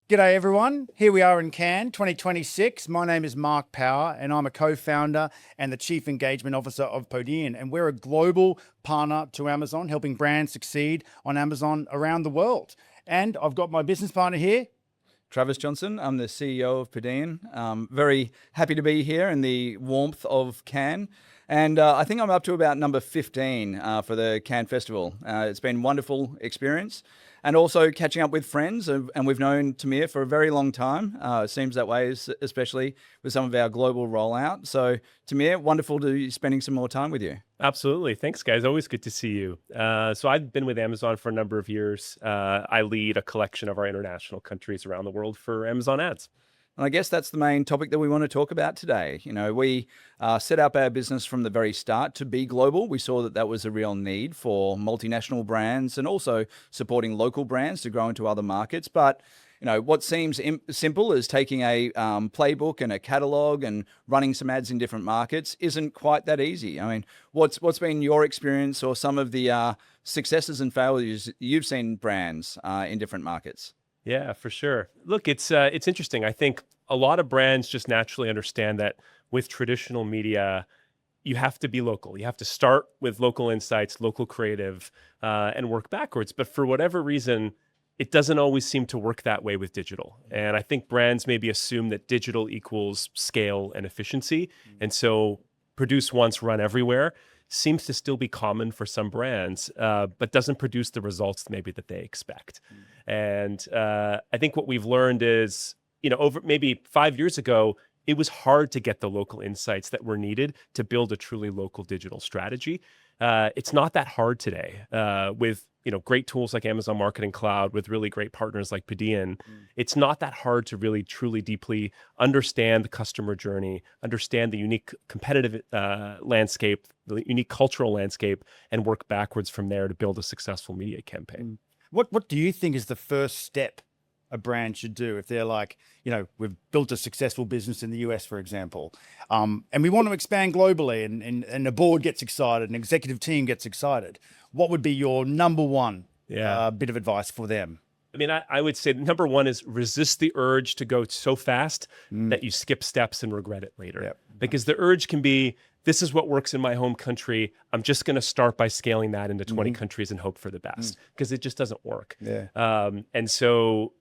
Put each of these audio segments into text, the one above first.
G'day everyone, here we are in Cannes 2026. My name is Mark Power and I'm a co-founder and the Chief Engagement Officer of Podean, and we're a global partner to Amazon, helping brands succeed on Amazon around the world. And I've got my business partner here. Travis Johnson, I'm the CEO of Podean. Very happy to be here in the warmth of Cannes. And I think I'm up to about number 15 for the Cannes Festival. It's been a wonderful experience. And also catching up with friends, and we've known Tamir for a very long time. It seems that way, especially with some of our global rollout. So Tamir, wonderful to be spending some more time with you. Absolutely. Thanks, guys. Always good to see you. So I've been with Amazon for a number of years. I lead a collection of our international countries around the world for Amazon ads. And I guess that's the main topic that we want to talk about today. You know, we set up our business from the very start to be global. We saw that that was a real need for multinational brands and also supporting local brands to grow into other markets. But you know, what seems simple as taking a playbook and a catalog and running some ads in different markets isn't quite that easy. I mean, what's been your experience or some of the successes and failures you've seen brands in different markets? Yeah, for sure. Look, it's interesting. I think a lot of brands just naturally understand that with traditional media, you have to be local. You have to start with local insights, local creative, and work backwards. But for whatever reason, it doesn't always seem to work that way with digital. And I think brands maybe assume that digital equals scale and efficiency. And so produce once, run everywhere seems to still be common for some brands, but doesn't produce the results maybe that they expect. And I think what we've learned is, you know, over maybe 5 years ago, it was hard to get the local insights that were needed to build a truly local digital strategy. It's not that hard today with, you know, great tools like Amazon Marketing Cloud, with really great partners like Podean. It's not that hard to really, truly, deeply understand the customer journey, understand the unique competitive landscape, the unique cultural landscape, and work backwards from there to build a successful media campaign. What do you think is the first step a brand should do if they're like, you know, we've built a successful business in the US, for example, and we want to expand globally, and the board gets excited, an executive team gets excited? What would be your number one bit of advice for them? I mean, I would say number one is resist the urge to go so fast that you skip steps and regret it later. Yep. Because the urge can be, this is what works in my home country. I'm just going to start by scaling that into 20 countries and hope for the best, because it just doesn't work. Yeah. And so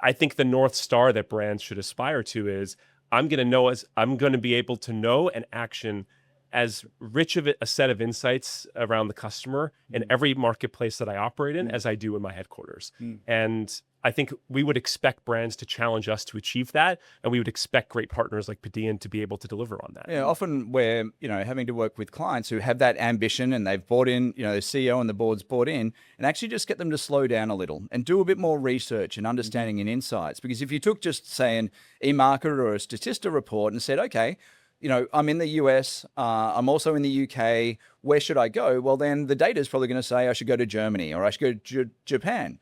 I think the North Star that brands should aspire to is, I'm going to be able to know and action as rich of a set of insights around the customer in every marketplace that I operate in as I do in my headquarters. And I think we would expect brands to challenge us to achieve that, and we would expect great partners like Podean to be able to deliver on that. Yeah, often we're, you know, having to work with clients who have that ambition and they've bought in, you know, the CEO and the board's bought in, and actually just get them to slow down a little and do a bit more research and understanding and insights. Because if you took just, say, an eMarketer or a Statista report and said, okay, you know, I'm in the US, I'm also in the UK, where should I go? Well, then the data is probably going to say I should go to Germany or I should go to Japan.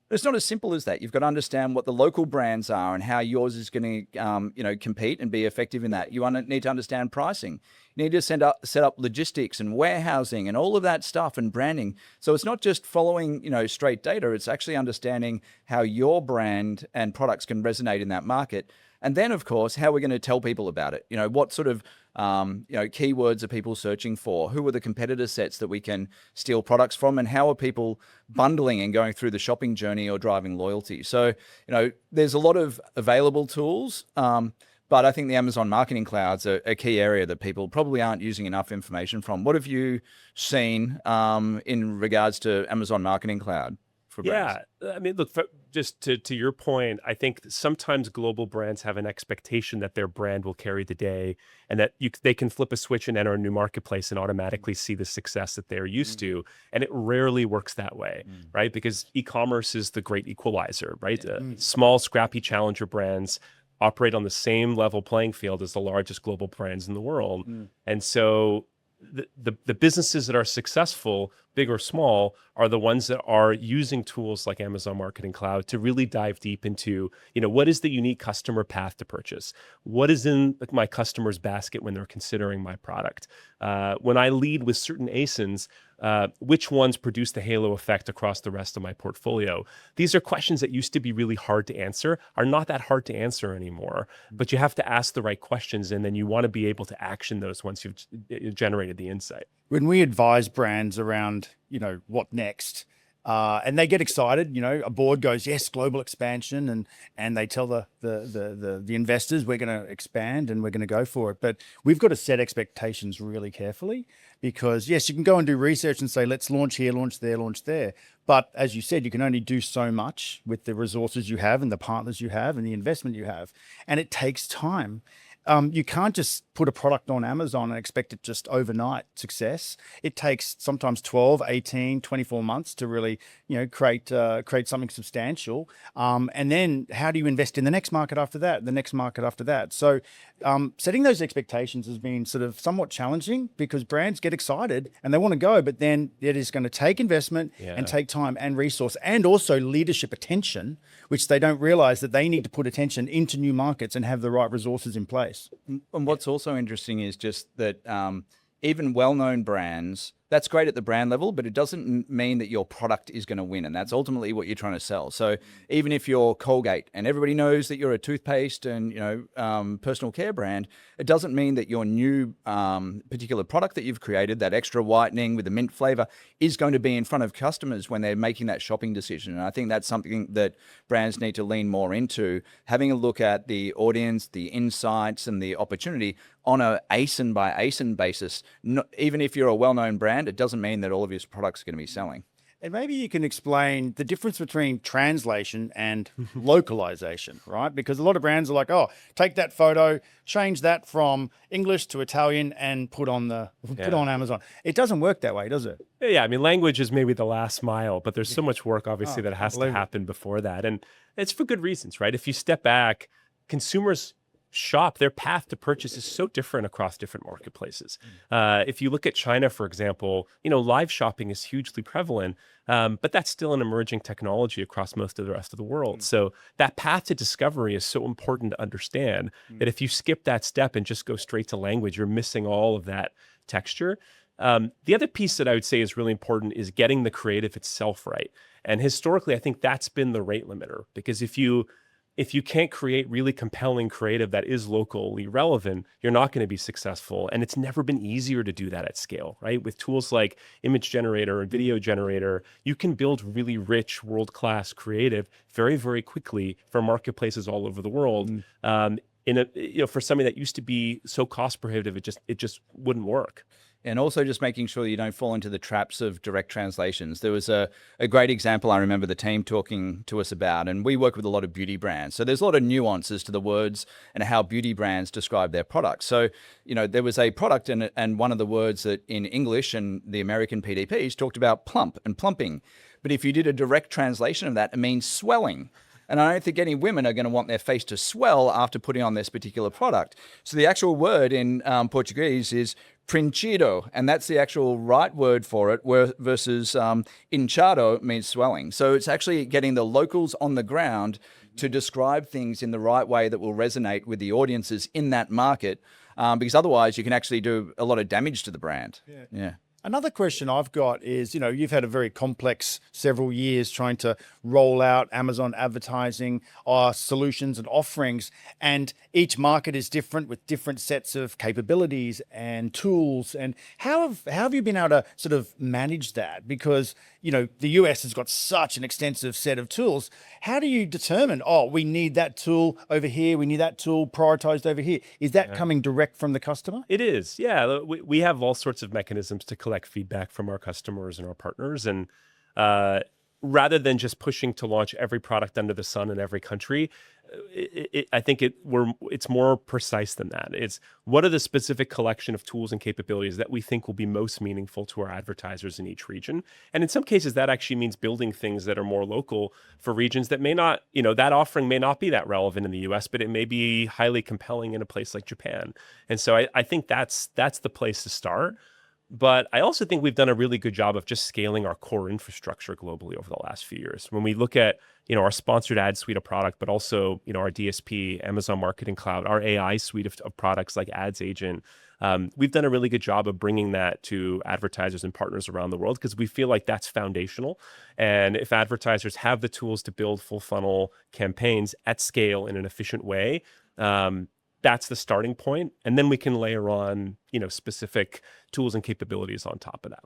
But it's not as simple as that. You've got to understand what the local brands are and how yours is going to, you know, compete and be effective in that. You need to understand pricing. You need to set up logistics and warehousing and all of that stuff and branding. So it's not just following, you know, straight data. It's actually understanding how your brand and products can resonate in that market. And then, of course, how we're going to tell people about it. You know, what sort of, you know, keywords are people searching for? Who are the competitor sets that we can steal products from? And how are people bundling and going through the shopping journey or driving loyalty? So, you know, there's a lot of available tools, but I think the Amazon Marketing Cloud's a key area that people probably aren't using enough information from. What have you seen in regards to Amazon Marketing Cloud? Yeah, I mean, look, just to your point, I think sometimes global brands have an expectation that their brand will carry the day, and that they can flip a switch and enter a new marketplace and automatically see the success that they're used to. And it rarely works that way, right? Because e-commerce is the great equalizer, right? Small, scrappy challenger brands operate on the same level playing field as the largest global brands in the world. And so the businesses that are successful big or small, are the ones that are using tools like Amazon Marketing Cloud to really dive deep into, what is the unique customer path to purchase? What is in my customer's basket when they're considering my product? When I lead with certain ASINs, which ones produce the halo effect across the rest of my portfolio? These are questions that used to be really hard to answer, are not that hard to answer anymore, but you have to ask the right questions, and then you want to be able to action those once you've generated the insight. When we advise brands around, what next, and they get excited, a board goes, yes, global expansion, and they tell the investors, we're going to expand and we're going to go for it. But we've got to set expectations really carefully, because yes, you can go and do research and say, let's launch here, launch there, launch there. But as you said, you can only do so much with the resources you have and the partners you have and the investment you have. And it takes time. You can't just put a product on Amazon and expect it just overnight success. It takes sometimes 12, 18, 24 months to really, create something substantial. And then how do you invest in the next market after that, the next market after that? So setting those expectations has been sort of somewhat challenging, because brands get excited and they want to go, but then it is going to take investment and take time and resource, and also leadership attention, which they don't realize that they need to put attention into new markets and have the right resources in place. And what's also interesting is just that even well-known brands, that's great at the brand level, but it doesn't mean that your product is going to win. And that's ultimately what you're trying to sell. So even if you're Colgate and everybody knows that you're a toothpaste and, personal care brand, it doesn't mean that your new particular product that you've created, that extra whitening with the mint flavor, is going to be in front of customers when they're making that shopping decision. And I think that's something that brands need to lean more into, having a look at the audience, the insights, and the opportunity on a ASIN by ASIN basis. Even if you're a well-known brand, it doesn't mean that all of your products are going to be selling. And maybe you can explain the difference between translation and localization, right? Because a lot of brands are like, oh, take that photo, change that from English to Italian, and put on Amazon. It doesn't work that way, does it? Yeah, I mean, language is maybe the last mile, but there's so much work, obviously, that has to happen before that. And it's for good reasons, right? If you step back, consumers shop, their path to purchase is so different across different marketplaces. If you look at China, for example, live shopping is hugely prevalent, but that's still an emerging technology across most of the rest of the world. So that path to discovery is so important to understand that if you skip that step and just go straight to language, you're missing all of that texture. The other piece that I would say is really important is getting the creative itself right. And historically, I think that's been the rate limiter, because if you can't create really compelling creative that is locally relevant, you're not going to be successful. And it's never been easier to do that at scale, right? With tools like image generator and video generator, you can build really rich, world-class creative very, very quickly for marketplaces all over the world. For something that used to be so cost prohibitive, it just wouldn't work. And also just making sure you don't fall into the traps of direct translations. There was a great example I remember the team talking to us about, and we work with a lot of beauty brands. So there's a lot of nuances to the words and how beauty brands describe their products. So, there was a product and one of the words that in English and the American PDPs talked about plump and plumping. But if you did a direct translation of that, it means swelling. And I don't think any women are going to want their face to swell after putting on this particular product. So the actual word in Portuguese is preenchido, and that's the actual right word for it, versus inchado means swelling. So it's actually getting the locals on the ground to describe things in the right way that will resonate with the audiences in that market, because otherwise you can actually do a lot of damage to the brand. Yeah. Another question I've got is, you've had a very complex several years trying to roll out Amazon advertising solutions and offerings, and each market is different with different sets of capabilities and tools. And how have you been able to sort of manage that? Because, the US has got such an extensive set of tools. How do you determine, we need that tool over here, we need that tool prioritized over here? Is that coming direct from the customer? It is, yeah. We have all sorts of mechanisms to collect feedback from our customers and our partners. And rather than just pushing to launch every product under the sun in every country, I think it's more precise than that. It's what are the specific collection of tools and capabilities that we think will be most meaningful to our advertisers in each region. And in some cases, that actually means building things that are more local for regions that may not, that offering may not be that relevant in the US, but it may be highly compelling in a place like Japan. And so I think that's the place to start. But I also think we've done a really good job of just scaling our core infrastructure globally over the last few years. When we look at, our sponsored ad suite of product, but also, our DSP, Amazon Marketing Cloud, our AI suite of products like Ads Agent, we've done a really good job of bringing that to advertisers and partners around the world because we feel like that's foundational. And if advertisers have the tools to build full funnel campaigns at scale in an efficient way, that's the starting point. And then we can layer on, specific tools and capabilities on top of that.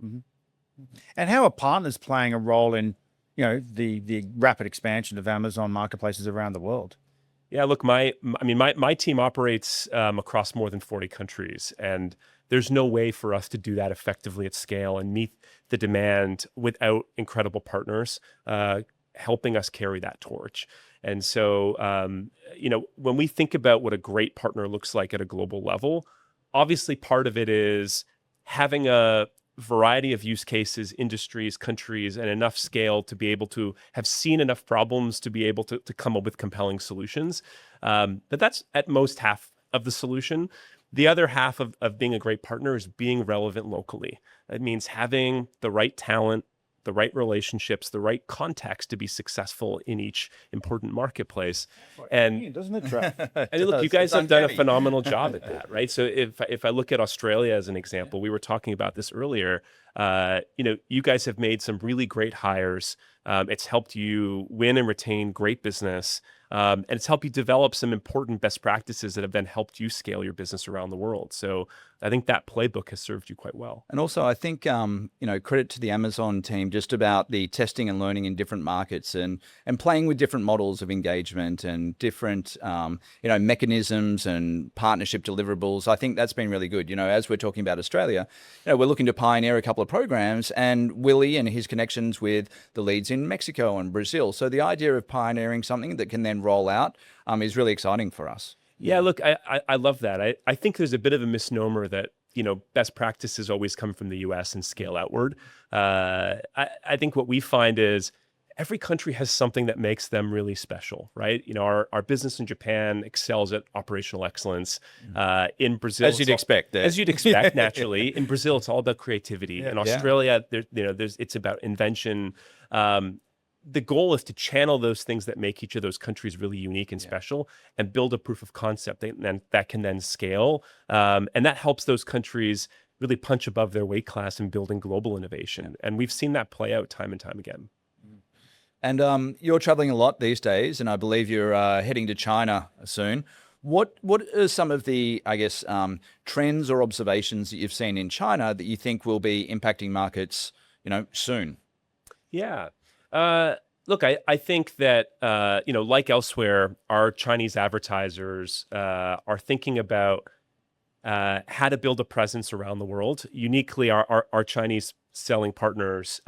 And how are partners playing a role in, the rapid expansion of Amazon marketplaces around the world? Yeah, look, my team operates across more than 40 countries, and there's no way for us to do that effectively at scale and meet the demand without incredible partners helping us carry that torch. And so, when we think about what a great partner looks like at a global level, obviously part of it is having a variety of use cases, industries, countries, and enough scale to be able to have seen enough problems to be able to come up with compelling solutions. But that's at most half of the solution. The other half of being a great partner is being relevant locally. That means having the right talent, the right relationships, the right context to be successful in each important marketplace. And Doesn't it, Trav? and look, you guys have done a phenomenal job at that, right? So if I look at Australia as an example, we were talking about this earlier. You guys have made some really great hires. It's helped you win and retain great business, and it's helped you develop some important best practices that have then helped you scale your business around the world. So I think that playbook has served you quite well. And also, I think, credit to the Amazon team just about the testing and learning in different markets and playing with different models of engagement and different, mechanisms and partnership deliverables. I think that's been really good. As we're talking about Australia, we're looking to pioneer a couple of programs, and Willie and his connections with the leads in Mexico and Brazil. So the idea of pioneering something that can then roll out is really exciting for us. Yeah, look, I love that. I think there's a bit of a misnomer that, best practices always come from the US and scale outward. I think what we find is every country has something that makes them really special, right? Our business in Japan excels at operational excellence. In Brazil, As you'd expect, naturally. In Brazil, it's all about creativity. In Australia, it's about invention. The goal is to channel those things that make each of those countries really unique and special and build a proof of concept that can then scale. And that helps those countries really punch above their weight class in building global innovation. And we've seen that play out time and time again. And you're traveling a lot these days, and I believe you're heading to China soon. What are some of the, trends or observations that you've seen in China that you think will be impacting markets, soon? Yeah. Look, I think that, like elsewhere, our Chinese advertisers are thinking about how to build a presence around the world. Uniquely, our Chinese selling partners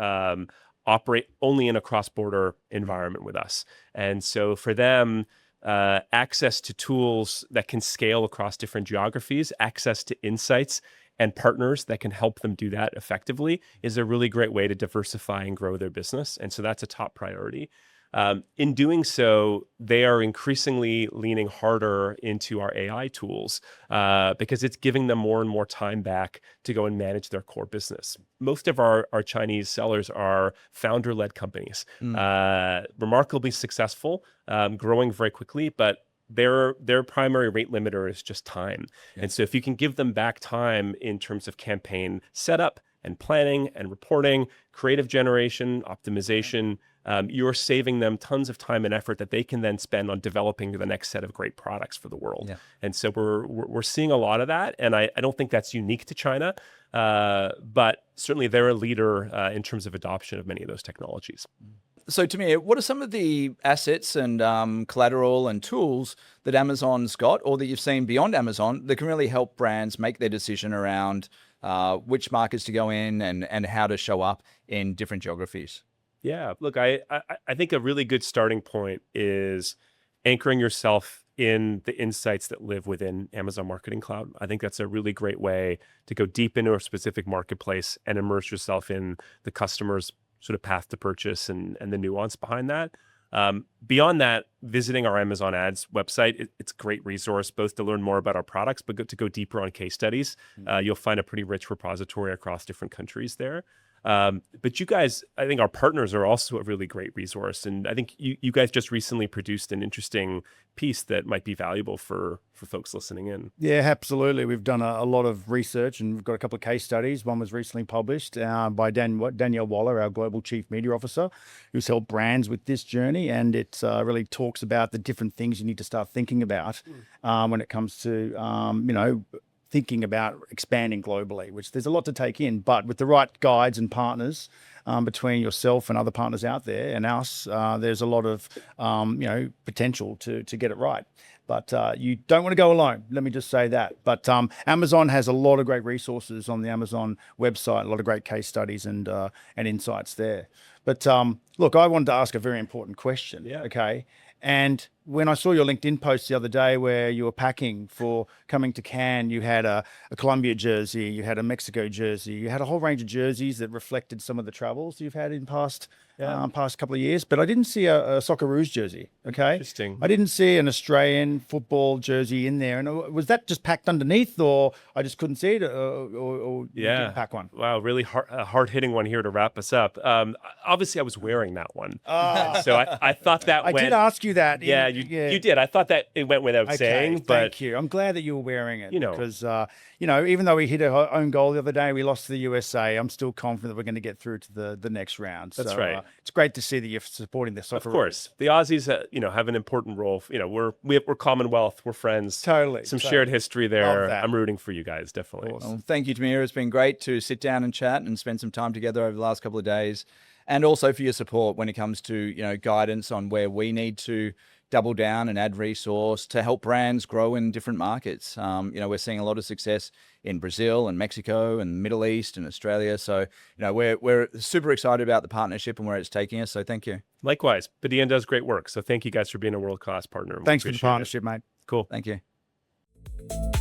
operate only in a cross-border environment with us. And so for them, access to tools that can scale across different geographies, access to insights and partners that can help them do that effectively is a really great way to diversify and grow their business. And so that's a top priority. In doing so, they are increasingly leaning harder into our AI tools because it's giving them more and more time back to go and manage their core business. Most of our Chinese sellers are founder-led companies, remarkably successful, growing very quickly, but their primary rate limiter is just time. And so if you can give them back time in terms of campaign setup and planning and reporting, creative generation, optimization, you're saving them tons of time and effort that they can then spend on developing the next set of great products for the world. Yeah. And so we're seeing a lot of that. And I don't think that's unique to China, but certainly they're a leader in terms of adoption of many of those technologies. So Tamir, what are some of the assets and collateral and tools that Amazon's got or that you've seen beyond Amazon that can really help brands make their decision around which markets to go in and how to show up in different geographies? Yeah, look, I think a really good starting point is anchoring yourself in the insights that live within Amazon Marketing Cloud. I think that's a really great way to go deep into a specific marketplace and immerse yourself in the customer's sort of path to purchase and the nuance behind that. Beyond that, visiting our Amazon Ads website, it's a great resource, both to learn more about our products, but to go deeper on case studies. You'll find a pretty rich repository across different countries there. But you guys, I think our partners are also a really great resource. And I think you guys just recently produced an interesting piece that might be valuable for folks listening in. Yeah, absolutely. We've done a lot of research and we've got a couple of case studies. One was recently published by Danielle Waller, our Global Chief Media Officer, who's helped brands with this journey. And it really talks about the different things you need to start thinking about when it comes to, thinking about expanding globally, which there's a lot to take in, but with the right guides and partners between yourself and other partners out there and us, there's a lot of, potential to get it right. But you don't want to go alone. Let me just say that. But Amazon has a lot of great resources on the Amazon website, a lot of great case studies and insights there. But look, I wanted to ask a very important question. Yeah. Okay. And when I saw your LinkedIn post the other day where you were packing for coming to Cannes, you had a Colombia jersey, you had a Mexico jersey, you had a whole range of jerseys that reflected some of the travels you've had in past couple of years. But I didn't see a Socceroo's jersey. Okay, Interesting. I didn't see an Australian football jersey in there. And was that just packed underneath, or I just couldn't see it, or you didn't pack one? Wow, really hard hitting one here to wrap us up. Obviously, I was wearing that one, so I thought that I did ask you that. Yeah, you did. I thought that it went without saying, but thank you. I'm glad that you were wearing it. You know. Because even though we hit our own goal the other day, we lost to the USA. I'm still confident that we're going to get through to the next round. That's right. It's great to see that you're supporting the soccer. Of course, the Aussies, have an important role. We're Commonwealth. We're friends. Totally. Some shared history there. Love that. I'm rooting for you guys, definitely. Awesome. Well, thank you, Tamir. It's been great to sit down and chat and spend some time together over the last couple of days, and also for your support when it comes to guidance on where we need to double down and add resource to help brands grow in different markets. We're seeing a lot of success in Brazil and Mexico and the Middle East and Australia. So, we're super excited about the partnership and where it's taking us. So thank you. Likewise, Podean does great work. So thank you guys for being a world-class partner. We Thanks for the appreciate it. partnership, mate. Cool. Thank you.